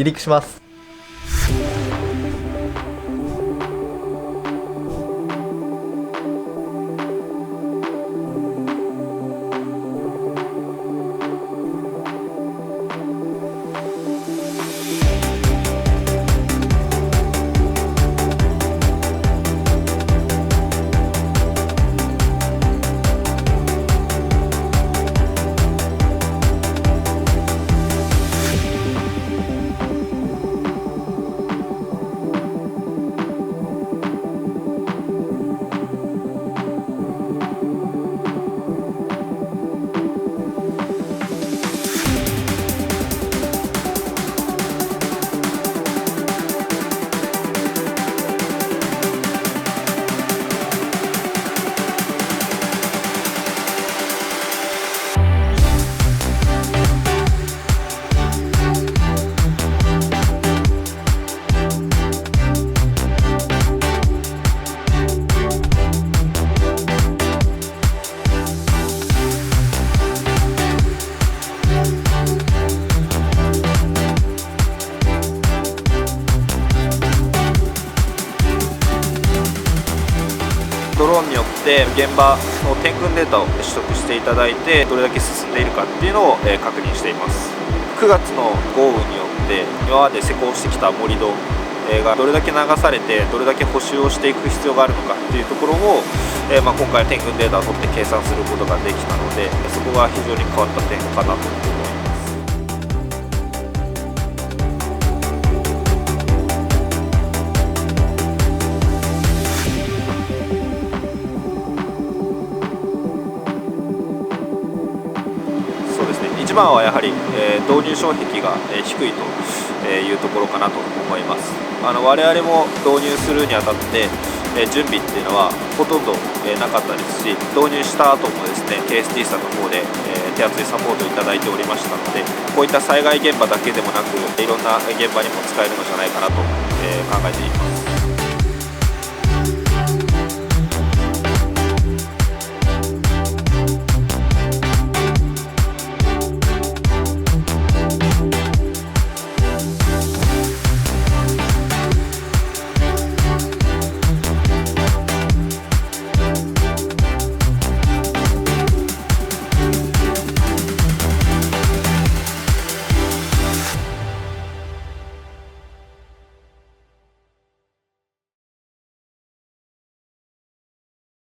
離陸します。ドローンによって現場の点群データを取得していただいて、どれだけ進んでいるかっていうのを確認しています。9月の豪雨によって今まで施工してきた盛り土がどれだけ流されて、どれだけ補修をしていく必要があるのかっていうところを、今回点群データを取って計算することができたので、そこが非常に変わった点かなと思います。一番はやはり、導入障壁が、低いというところかなと思います。我々も導入するにあたって、準備っていうのはほとんど、なかったですし、導入した後もですね KST さんの方で、手厚いサポートをいただいておりましたので、こういった災害現場だけでもなくいろんな現場にも使えるのじゃないかなと、考えています。